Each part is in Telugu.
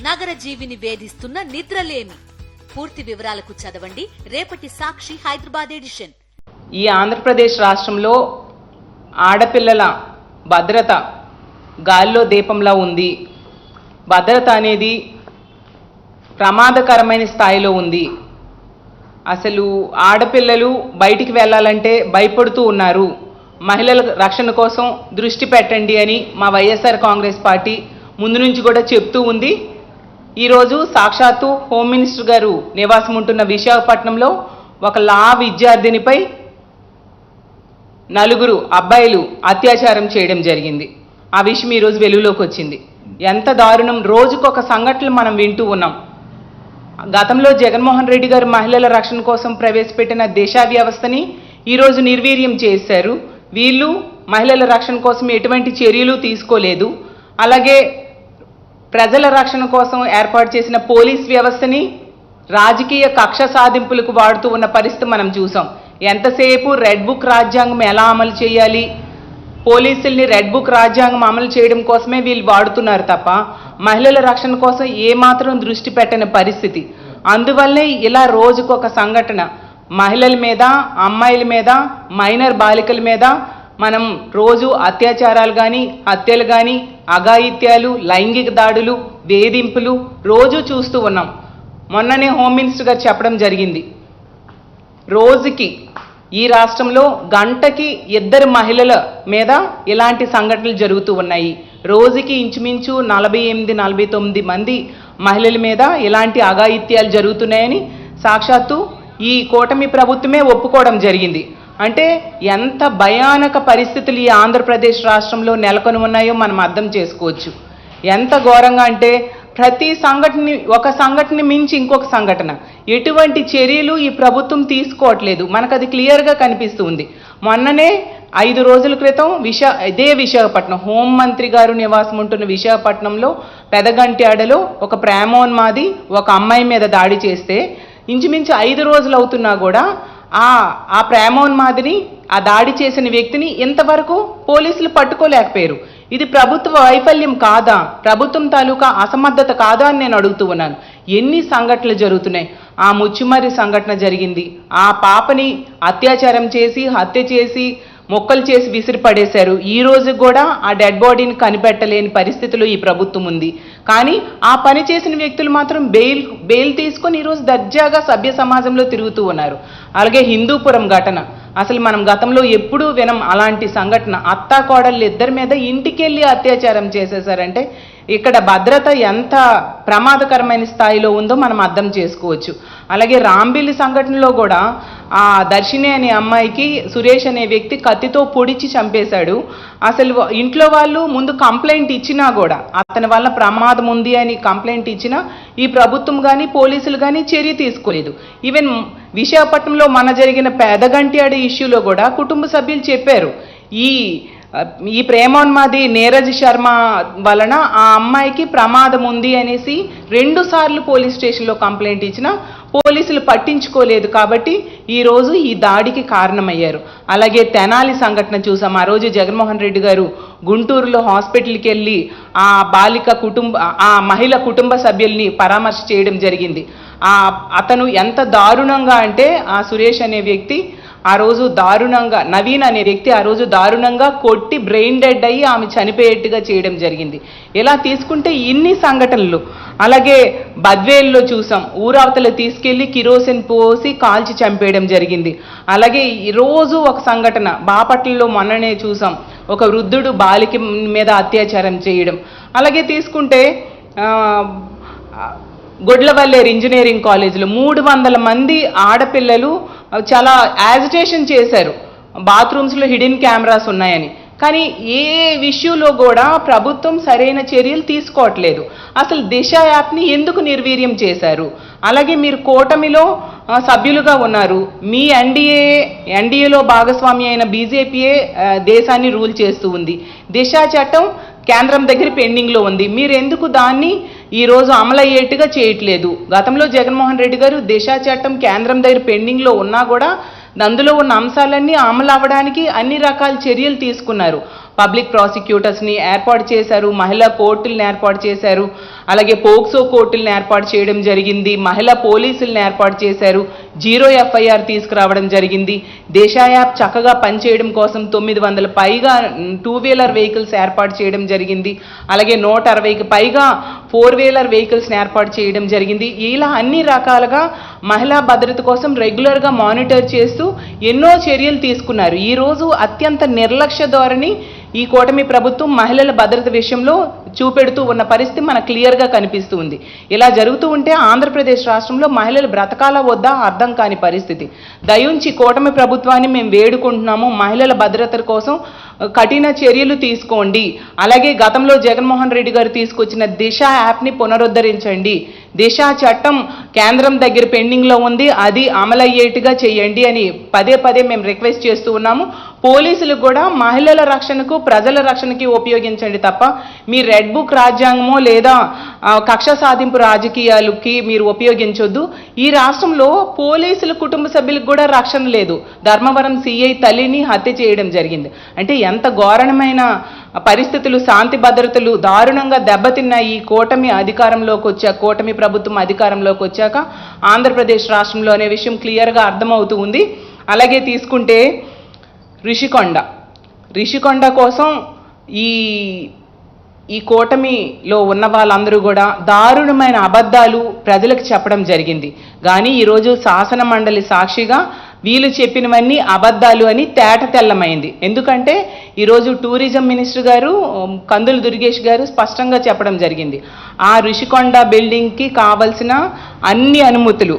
నగర జీవిని వేధిస్తున్న నిద్రలేమి. పూర్తి వివరాలకు చదవండి రేపటి సాక్షి హైదరాబాద్ ఎడిషన్. ఈ ఆంధ్రప్రదేశ్ రాష్ట్రంలో ఆడపిల్లల భద్రత గాల్లో దీపంలా ఉంది. భద్రత అనేది ప్రమాదకరమైన స్థాయిలో ఉంది. అసలు ఆడపిల్లలు బయటికి వెళ్ళాలంటే భయపడుతూ ఉన్నారు. మహిళల రక్షణ కోసం దృష్టి పెట్టండి అని మా వైఎస్ఆర్ కాంగ్రెస్ పార్టీ ముందు నుంచి కూడా చెప్తూ ఉంది. ఈరోజు సాక్షాత్తు హోమ్ మినిస్టర్ గారు నివాసం ఉంటున్న విశాఖపట్నంలో ఒక లా విద్యార్థినిపై 4 అబ్బాయిలు అత్యాచారం చేయడం జరిగింది. ఆ విషయం ఈరోజు వెలుగులోకి వచ్చింది. ఎంత దారుణం! రోజుకొక సంఘటనలు మనం వింటూ ఉన్నాం. గతంలో జగన్మోహన్ రెడ్డి గారు మహిళల రక్షణ కోసం ప్రవేశపెట్టిన దిశ వ్యవస్థని ఈరోజు నిర్వీర్యం చేశారు. వీళ్ళు మహిళల రక్షణ కోసం ఎటువంటి చర్యలు తీసుకోలేదు. అలాగే ప్రజల రక్షణ కోసం ఏర్పాటు చేసిన పోలీస్ వ్యవస్థని రాజకీయ కక్ష సాధింపులకు వాడుతూ ఉన్న పరిస్థితి మనం చూసాం. ఎంతసేపు రెడ్ బుక్ రాజ్యాంగం ఎలా అమలు చేయాలి, పోలీసుల్ని రెడ్ బుక్ రాజ్యాంగం అమలు చేయడం కోసమే వీళ్ళు వాడుతున్నారు తప్ప మహిళల రక్షణ కోసం ఏమాత్రం దృష్టి పెట్టని పరిస్థితి. అందువల్లే ఇలా రోజుకొక సంఘటన మహిళల మీద, అమ్మాయిల మీద, మైనర్ బాలికల మీద మనం రోజు అత్యాచారాలు కానీ, హత్యలు కానీ, అఘాయిత్యాలు, లైంగిక దాడులు, వేధింపులు రోజు చూస్తూ ఉన్నాం. మొన్ననే హోమ్ మినిస్టర్ గారు చెప్పడం జరిగింది, రోజుకి ఈ రాష్ట్రంలో గంటకి 2 మహిళల మీద ఇలాంటి సంఘటనలు జరుగుతూ ఉన్నాయి. రోజుకి ఇంచుమించు 48-49 మంది మహిళల మీద ఇలాంటి అఘాయిత్యాలు జరుగుతున్నాయని సాక్షాత్తు ఈ కూటమి ప్రభుత్వమే ఒప్పుకోవడం జరిగింది. అంటే ఎంత భయానక పరిస్థితులు ఈ ఆంధ్రప్రదేశ్ రాష్ట్రంలో నెలకొని ఉన్నాయో మనం అర్థం చేసుకోవచ్చు. ఎంత ఘోరంగా అంటే ప్రతి ఒక సంఘటన మించి ఇంకొక సంఘటన. ఎటువంటి చర్యలు ఈ ప్రభుత్వం తీసుకోవట్లేదు. మనకు అది క్లియర్గా కనిపిస్తుంది. మొన్ననే 5 రోజుల క్రితం ఇదే విశాఖపట్నం హోంమంత్రి గారు నివాసం ఉంటున్న విశాఖపట్నంలో పెదగంట్యాడలో ఒక ప్రేమోన్మాది ఒక అమ్మాయి మీద దాడి చేస్తే ఇంచుమించు 5 రోజులు అవుతున్నా కూడా ఆ ప్రేమోన్మాదిని, ఆ దాడి చేసిన వ్యక్తిని ఇంతవరకు పోలీసులు పట్టుకోలేకపోయారు. ఇది ప్రభుత్వ వైఫల్యం కాదా, ప్రభుత్వం తాలూకా అసమర్థత కాదా అని నేను అడుగుతూ ఉన్నాను. ఎన్ని సంఘటనలు జరుగుతున్నాయి. ఆ ముచ్చుమర్రి సంఘటన జరిగింది. ఆ పాపని అత్యాచారం చేసి, హత్య చేసి, మొక్కలు చేసి విసిరి పడేశారు. ఈ రోజు కూడా ఆ డెడ్ బాడీని కనిపెట్టలేని పరిస్థితిలో ఈ ప్రభుత్వం ఉంది. కానీ ఆ పని చేసిన వ్యక్తులు మాత్రం బెయిల్ తీసుకొని ఈరోజు దర్జాగా సభ్య సమాజంలో తిరుగుతూ ఉన్నారు. అలాగే హిందూపురం ఘటన, అసలు మనం గతంలో ఎప్పుడూ వినం అలాంటి సంఘటన. అత్తా కోడళ్ళు 2 మీద ఇంటికెళ్ళి అత్యాచారం చేసేసారంటే ఇక్కడ భద్రత ఎంత ప్రమాదకరమైన స్థాయిలో ఉందో మనం అర్థం చేసుకోవచ్చు. అలాగే రాంబిల్లి సంఘటనలో కూడా ఆ దర్శిని అనే అమ్మాయికి సురేష్ అనే వ్యక్తి కత్తితో పొడిచి చంపేశాడు. అసలు ఇంట్లో వాళ్ళు ముందు కంప్లైంట్ ఇచ్చినా కూడా, అతని వల్ల ప్రమాదం ఉంది అని కంప్లైంట్ ఇచ్చినా ఈ ప్రభుత్వం కానీ పోలీసులు కానీ చర్య తీసుకోలేదు. ఈవెన్ విశాఖపట్నంలో మన జరిగిన పెదగంట్యాడ ఇష్యూలో కూడా కుటుంబ సభ్యులు చెప్పారు, ఈ ప్రేమోన్మాది నీరజ్ శర్మ వలన ఆ అమ్మాయికి ప్రమాదం ఉంది అనేసి 2 సార్లు పోలీస్ స్టేషన్లో కంప్లైంట్ ఇచ్చినా పోలీసులు పట్టించుకోలేదు. కాబట్టి ఈరోజు ఈ దాడికి కారణమయ్యారు. అలాగే తెనాలి సంఘటన చూసాం. ఆ రోజు జగన్మోహన్ రెడ్డి గారు గుంటూరులో హాస్పిటల్కి వెళ్ళి ఆ మహిళ కుటుంబ సభ్యుల్ని పరామర్శ చేయడం జరిగింది. అతను ఎంత దారుణంగా అంటే ఆ సురేష్ అనే వ్యక్తి ఆ రోజు దారుణంగా, నవీన్ అనే వ్యక్తి ఆ రోజు దారుణంగా కొట్టి బ్రెయిన్ డెడ్ అయ్యి ఆమె చనిపోయేట్టుగా చేయడం జరిగింది. ఇలా తీసుకుంటే ఇన్ని సంఘటనలు. అలాగే బద్వేల్లో చూసాం, ఊరవతల తీసుకెళ్లి కిరోసిన్ పోసి కాల్చి చంపేయడం జరిగింది. అలాగే ఈరోజు ఒక సంఘటన బాపట్లలో మొన్ననే చూసాం, ఒక వృద్ధుడు బాలిక మీద అత్యాచారం చేయడం. అలాగే తీసుకుంటే గొడ్లవల్లేరు ఇంజనీరింగ్ కాలేజీలో 300 మంది ఆడపిల్లలు చాలా యాజిటేషన్ చేశారు, బాత్రూమ్స్లో హిడెన్ కెమెరాస్ ఉన్నాయని. కానీ ఏ విషయంలో కూడా ప్రభుత్వం సరైన చర్యలు తీసుకోవట్లేదు. అసలు దిశ యాప్ని ఎందుకు నిర్వీర్యం చేశారు? అలాగే మీరు కూటమిలో సభ్యులుగా ఉన్నారు, మీ ఎన్డీఏలో భాగస్వామి అయిన బీజేపీయే దేశాన్ని రూల్ చేస్తూ ఉంది. దిశ చట్టం కేంద్రం దగ్గర పెండింగ్లో ఉంది. మీరు ఎందుకు దాన్ని ఈరోజు అమలయ్యేట్టుగా చేయట్లేదు? గతంలో జగన్మోహన్ రెడ్డి గారు దిశ చట్టం కేంద్రం దగ్గర పెండింగ్లో ఉన్నా కూడా అందులో ఉన్న అంశాలన్నీ అమలు అవ్వడానికి అన్ని రకాల చర్యలు తీసుకున్నారు. పబ్లిక్ ప్రాసిక్యూటర్స్ని ఏర్పాటు చేశారు, మహిళా కోర్టులను ఏర్పాటు చేశారు. అలాగే పోక్సో కోర్టులను ఏర్పాటు చేయడం జరిగింది, మహిళా పోలీసులను ఏర్పాటు చేశారు, 0 FIR తీసుకురావడం జరిగింది. దిశ యాప్ చక్కగా పనిచేయడం కోసం 900 పైగా 2-వీలర్ వెహికల్స్ ఏర్పాటు చేయడం జరిగింది. అలాగే 160కి పైగా 4-వీలర్ వెహికల్స్ని ఏర్పాటు చేయడం జరిగింది. ఇలా అన్ని రకాలుగా మహిళా భద్రత కోసం రెగ్యులర్గా మానిటర్ చేస్తూ ఎన్నో చర్యలు తీసుకున్నారు. ఈరోజు అత్యంత నిర్లక్ష్య ధోరణి ఈ కూటమి ప్రభుత్వం మహిళల భద్రత విషయంలో చూపెడుతూ ఉన్న పరిస్థితి మనకు క్లియర్గా కనిపిస్తూ ఉంది. ఇలా జరుగుతూ ఉంటే ఆంధ్రప్రదేశ్ రాష్ట్రంలో మహిళలు బ్రతకాల వద్దా అర్థం కాని పరిస్థితి. దయుంచి కూటమి ప్రభుత్వాన్ని మేము వేడుకుంటున్నాము, మహిళల భద్రత కోసం కఠిన చర్యలు తీసుకోండి. అలాగే గతంలో జగన్మోహన్ రెడ్డి గారు తీసుకొచ్చిన దిశ యాప్ని పునరుద్ధరించండి. దిశ చట్టం కేంద్రం దగ్గర పెండింగ్లో ఉంది, అది అమలయ్యేట్టుగా చేయండి అని పదే పదే మేము రిక్వెస్ట్ చేస్తూ ఉన్నాము. పోలీసులు కూడా మహిళల రక్షణకు, ప్రజల రక్షణకి ఉపయోగించండి తప్ప మీ రెడ్ బుక్ రాజ్యాంగమో లేదా కక్ష సాధింపు రాజకీయాలకి మీరు ఉపయోగించొద్దు. ఈ రాష్ట్రంలో పోలీసుల కుటుంబ సభ్యులకు కూడా రక్షణ లేదు. ధర్మవరం CI తల్లిని హత్య చేయడం జరిగింది. అంటే ఎంత ఘోరమైన పరిస్థితులు, శాంతి భద్రతలు దారుణంగా దెబ్బతిన్న ఈ కూటమి అధికారంలోకి వచ్చాక, కూటమి ప్రభుత్వం అధికారంలోకి వచ్చాక ఆంధ్రప్రదేశ్ రాష్ట్రంలో అనే విషయం క్లియర్గా అర్థమవుతూ ఉంది. అలాగే తీసుకుంటే రిషికొండ కోసం ఈ కూటమిలో ఉన్న వాళ్ళందరూ కూడా దారుణమైన అబద్ధాలు ప్రజలకు చెప్పడం జరిగింది. కానీ ఈరోజు శాసన మండలి సాక్షిగా వీళ్ళు చెప్పినవన్నీ అబద్ధాలు అని తేట తెల్లమైంది. ఎందుకంటే ఈరోజు టూరిజం మినిస్టర్ గారు కందుల దుర్గేష్ గారు స్పష్టంగా చెప్పడం జరిగింది. ఆ రిషికొండ బిల్డింగ్కి కావలసిన అన్ని అనుమతులు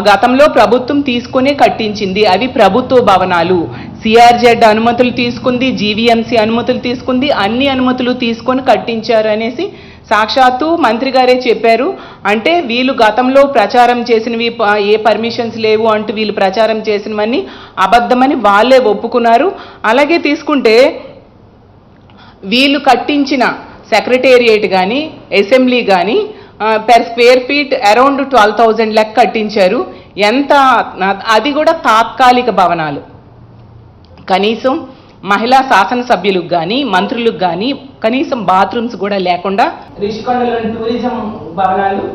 గతంలో ప్రభుత్వం తీసుకునే కట్టించింది. అవి ప్రభుత్వ భవనాలు. CRZ అనుమతులు తీసుకుంది, GVMC అనుమతులు తీసుకుంది, అన్ని అనుమతులు తీసుకొని కట్టించారు అనేసి సాక్షాత్తు మంత్రి గారే చెప్పారు. అంటే వీళ్ళు గతంలో ప్రచారం చేసినవి ఏ పర్మిషన్స్ లేవు అంటూ వీళ్ళు ప్రచారం చేసినవన్నీ అబద్ధమని వాళ్ళే ఒప్పుకున్నారు. అలాగే తీసుకుంటే వీళ్ళు కట్టించిన సెక్రటేరియట్ కానీ, అసెంబ్లీ కానీ పెర్ స్క్వేర్ ఫీట్ అరౌండ్ 12,000 లెక్క కట్టించారు. అది కూడా తాత్కాలిక భవనాలు. కనీసం మహిళా శాసనసభ్యులకు కానీ, మంత్రులకు కానీ కనీసం బాత్రూమ్స్ కూడా లేకుండా రిషికొండలోని టూరిజం భవనాలు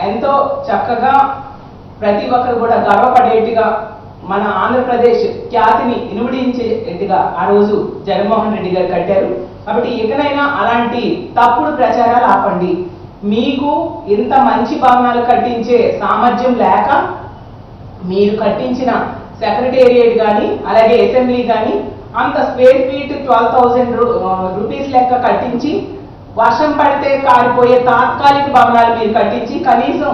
ఎంతో చక్కగా ప్రతి ఒక్కరు కూడా గర్వపడేట్టుగా మన ఆంధ్రప్రదేశ్ ఖ్యాతిని ఇనుమడించేట్టుగా ఆ రోజు జగన్మోహన్ రెడ్డి గారు కట్టారు. కాబట్టి ఇకనైనా అలాంటి తప్పుడు ప్రచారాలు ఆపండి. మీకు ఇంత మంచి భవనాలు కట్టించే సామర్థ్యం లేక మీరు కట్టించిన సెక్రటేరియట్ కానీ, అలాగే అసెంబ్లీ కానీ అంత స్క్వేర్ ఫీట్ 12,000 రూపీస్ లెక్క కట్టించి వర్షం పడితే కారిపోయే తాత్కాలిక భవనాలు మీరు కట్టించి కనీసం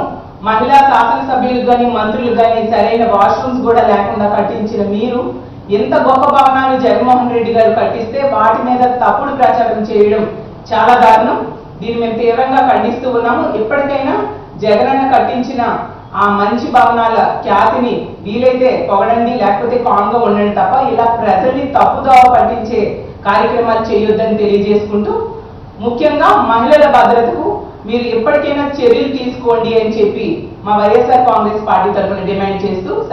మహిళా శాసనసభ్యులకు కానీ, మంత్రులకు కానీ సరైన వాష్రూమ్స్ కూడా లేకుండా కట్టించిన మీరు ఎంత గొప్ప భవనాలు జగన్మోహన్ రెడ్డి గారు కట్టిస్తే వాటి మీద తప్పుడు ప్రచారం చేయడం చాలా దారుణం. దీన్ని మేము తీవ్రంగా ఖండిస్తూ ఉన్నాము. ఇప్పటికైనా జగనన్న కట్టించిన ఆ మంచి భవనాల ఖ్యాతిని వీలైతే పొగడండి, లేకపోతే కామ్గా ఉండండి తప్ప ఇలా ప్రజల్ని తప్పుదోవ పట్టించే కార్యక్రమాలు చేయొద్దని తెలియజేసుకుంటూ, ముఖ్యంగా మహిళల భద్రతకు మీరు ఎప్పటికైనా చర్యలు తీసుకోండి అని చెప్పి మా వైఎస్ఆర్ కాంగ్రెస్ పార్టీ తరఫున డిమాండ్ చేస్తూ